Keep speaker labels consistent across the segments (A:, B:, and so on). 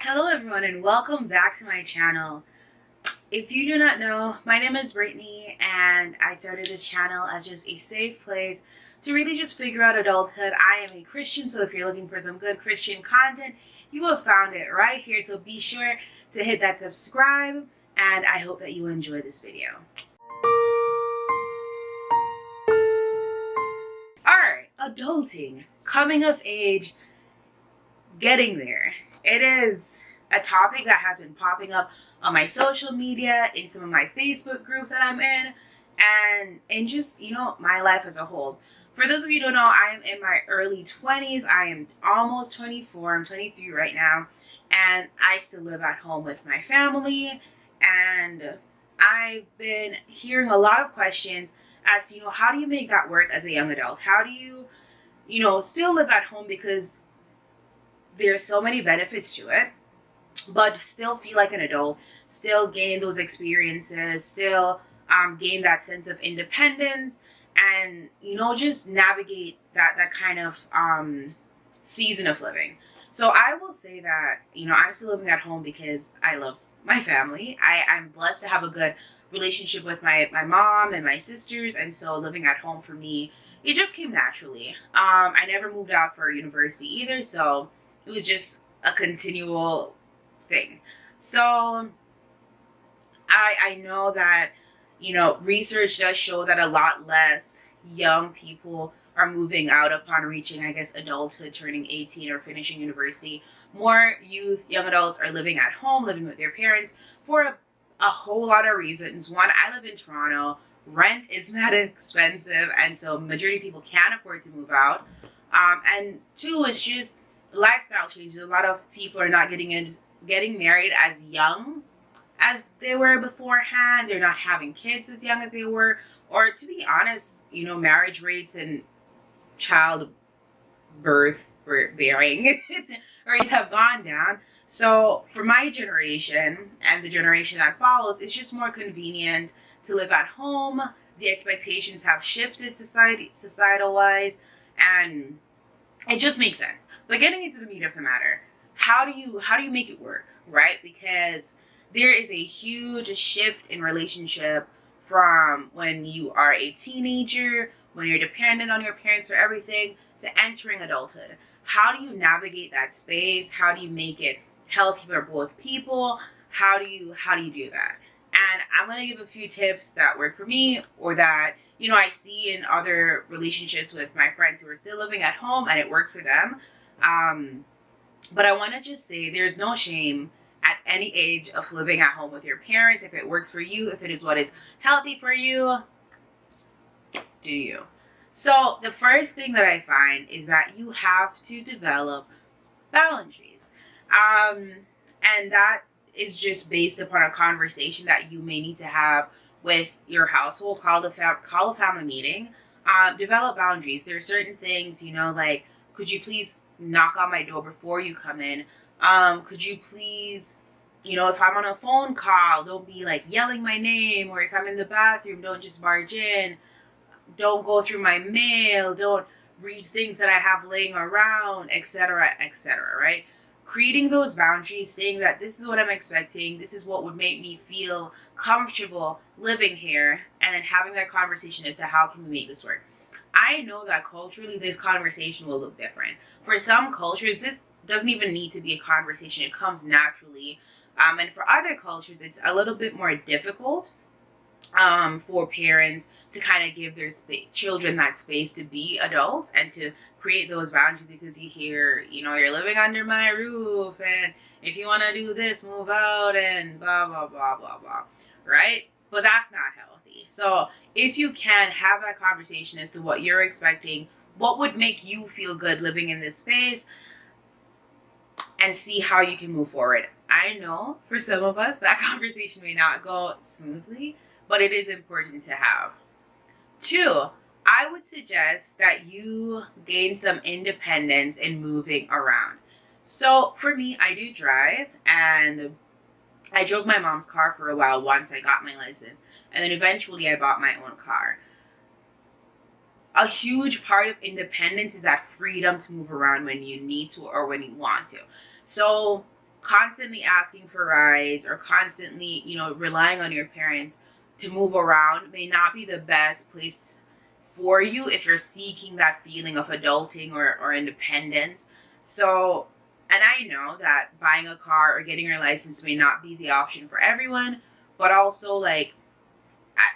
A: Hello everyone and welcome back to my channel. If you do not know, my name is Brittany and I started this channel as just a safe place to really just figure out adulthood. I am a Christian, so if you're looking for some good Christian content, you have found it right here. So be sure to hit that subscribe and I hope that you enjoy this video. Alright, adulting, coming of age, getting there. It is a topic that has been popping up on my social media, in some of my Facebook groups that I'm in, and in just, my life as a whole. For those of you who don't know, I am in my early 20s. I am almost 24. I'm 23 right now, and I still live at home with my family, and I've been hearing a lot of questions as to, how do you make that work as a young adult? How do you, still live at home because there's so many benefits to it, but still feel like an adult, still gain those experiences, still gain that sense of independence, and just navigate that kind of season of living. So I will say that I'm still living at home because I love my family. I'm blessed to have a good relationship with my mom and my sisters, and so living at home for me, it just came naturally. I never moved out for university either, so it was just a continual thing. So I know that, research does show that a lot less young people are moving out upon reaching, I guess, adulthood, turning 18 or finishing university. More youth, young adults are living at home, living with their parents for a whole lot of reasons. One, I live in Toronto. Rent is mad expensive, and so majority of people can't afford to move out. And two, it's just lifestyle changes. A lot of people are not getting married as young as they were beforehand. They're not having kids as young as they were. Or to be honest, marriage rates and child birth bearing rates have gone down. So for my generation and the generation that follows, it's just more convenient to live at home. The expectations have shifted societal wise, and it just makes sense. But getting into the meat of the matter, how do you make it work, right? Because there is a huge shift in relationship from when you are a teenager, when you're dependent on your parents for everything, to entering adulthood. How do you navigate that space? How do you make it healthy for both people? How do you do that? And I'm going to give a few tips that work for me, or that I see in other relationships with my friends who are still living at home and it works for them. But I want to just say there's no shame at any age of living at home with your parents. If it works for you, if it is what is healthy for you, do you. So the first thing that I find is that you have to develop boundaries. And that is just based upon a conversation that you may need to have with your household. Call a family meeting. Develop boundaries. There are certain things, like, could you please knock on my door before you come in? Could you please, if I'm on a phone call, don't be like yelling my name, or if I'm in the bathroom, don't just barge in. Don't go through my mail. Don't read things that I have laying around, etc., etc., right? Creating those boundaries, saying that this is what I'm expecting, this is what would make me feel comfortable living here, and then having that conversation as to how can we make this work. I know that culturally this conversation will look different. For some cultures, this doesn't even need to be a conversation. It comes naturally. And for other cultures, it's a little bit more difficult for parents to kind of give their children that space to be adults and to create those boundaries, because you hear, you're living under my roof, and if you want to do this, move out, and blah, blah, blah, blah, blah, right? But that's not healthy. So if you can have that conversation as to what you're expecting, what would make you feel good living in this space, and see how you can move forward. I know for some of us that conversation may not go smoothly, but it is important to have. 2, I would suggest that you gain some independence in moving around. So for me, I do drive, and I drove my mom's car for a while once I got my license, and then eventually I bought my own car. A huge part of independence is that freedom to move around when you need to or when you want to. So constantly asking for rides or constantly, relying on your parents to move around may not be the best place for you if you're seeking that feeling of adulting or independence. So, and I know that buying a car or getting your license may not be the option for everyone, but also, like,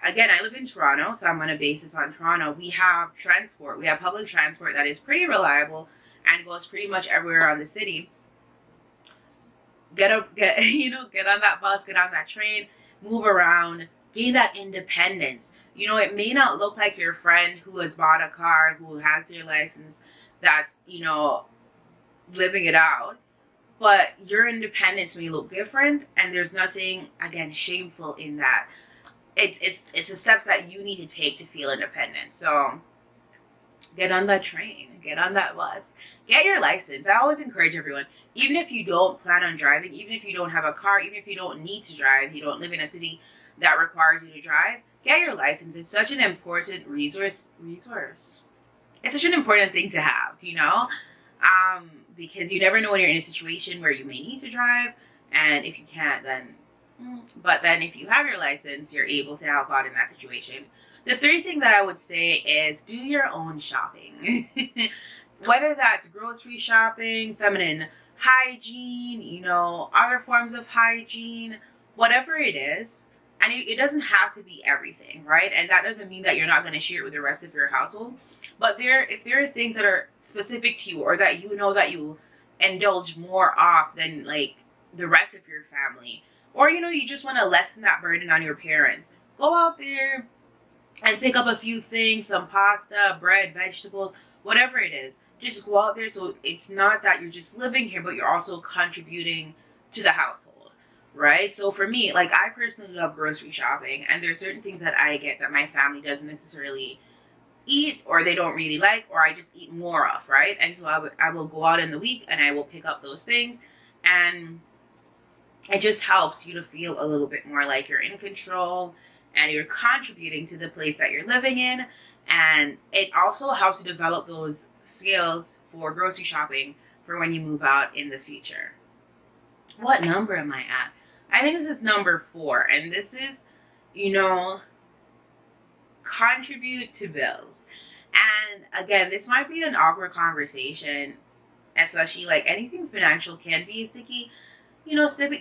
A: again, I live in Toronto, so I'm going to base this on Toronto. We have transport. We have public transport that is pretty reliable and goes pretty much everywhere around the city. Get on that bus, get on that train, move around, gain that independence. It may not look like your friend who has bought a car, who has their license, that's, living it out, but your independence may look different, and there's nothing, again, shameful in that. It's the steps that you need to take to feel independent. So get on that train, get on that bus, get your license. I always encourage everyone, even if you don't plan on driving, even if you don't have a car, even if you don't need to drive, you don't live in a city that requires you to drive, get your license. It's such an important resource. It's such an important thing to have, because you never know when you're in a situation where you may need to drive, and if you can't, then but then if you have your license, you're able to help out in that situation. The third thing that I would say is do your own shopping. Whether that's grocery shopping, feminine hygiene, other forms of hygiene, whatever it is. And it doesn't have to be everything, right? And that doesn't mean that you're not going to share it with the rest of your household. But if there are things that are specific to you, or that that you indulge more of than, like, the rest of your family, or you just want to lessen that burden on your parents, go out there and pick up a few things, some pasta, bread, vegetables, whatever it is. Just go out there, so it's not that you're just living here, but you're also contributing to the household, right? So for me, like, I personally love grocery shopping, and there's certain things that I get that my family doesn't necessarily eat, or they don't really like, or I just eat more of, right? And so I will go out in the week and I will pick up those things, and it just helps you to feel a little bit more like you're in control and you're contributing to the place that you're living in. And it also helps you develop those skills for grocery shopping for when you move out in the future. What number am I at? I think this is number 4. And this is, contribute to bills. And again, this might be an awkward conversation, especially, like, anything financial can be a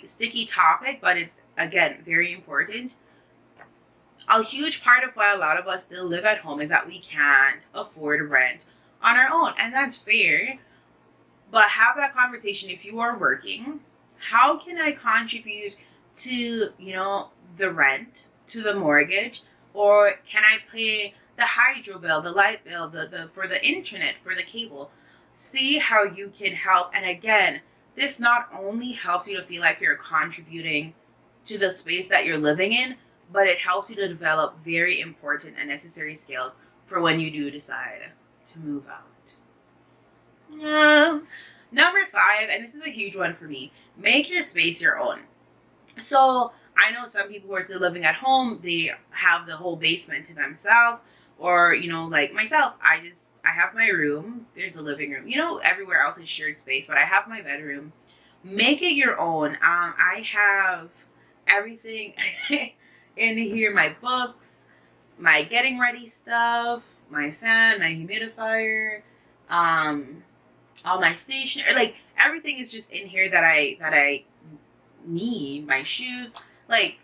A: sticky topic, but it's, again, very important. A huge part of why a lot of us still live at home is that we can't afford rent on our own, and that's fair. But have that conversation. If you are working, how can I contribute to, the rent, to the mortgage, or can I pay the hydro bill, the light bill, the for the internet, for the cable? See how you can help. And again, this not only helps you to feel like you're contributing to the space that you're living in, but it helps you to develop very important and necessary skills for when you do decide to move out. Number 5, and this is a huge one for me, make your space your own. So I know some people who are still living at home, they have the whole basement to themselves. Or, like myself, I have my room. There's a living room. Everywhere else is shared space, but I have my bedroom. Make it your own. I have everything in here, my books, my getting ready stuff, my fan, my humidifier, all my stationery. Like, everything is just in here that I need, my shoes. Like,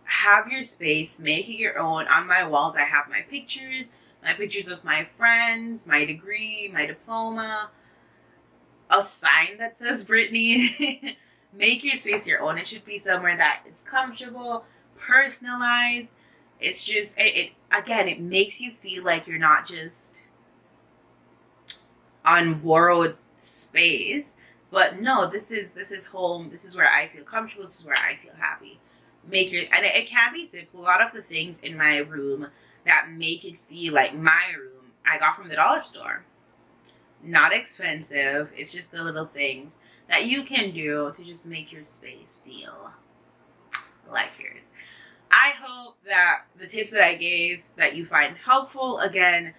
A: have your space, make it your own. On my walls, I have my pictures of my friends, my degree, my diploma, a sign that says Brittany. Make your space your own. It should be somewhere that it's comfortable, personalized. It's just, it makes you feel like you're not just on borrowed space, but no, this is home. This is where I feel comfortable. This is where I feel happy. And it can be simple. A lot of the things in my room that make it feel like my room, I got from the dollar store. Not expensive. It's just the little things that you can do to just make your space feel like yours. I hope that the tips that I gave that you find helpful. Again,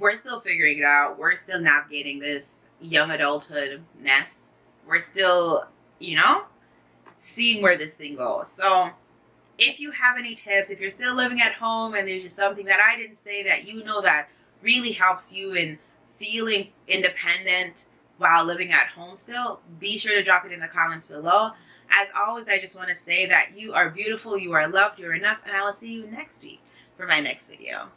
A: we're still figuring it out. We're still navigating this young adulthood-ness. We're still seeing where this thing goes. So if you have any tips, if you're still living at home and there's just something that I didn't say that that really helps you in feeling independent while living at home still, be sure to drop it in the comments below. As always, I just want to say that you are beautiful, you are loved, you're enough, and I will see you next week for my next video.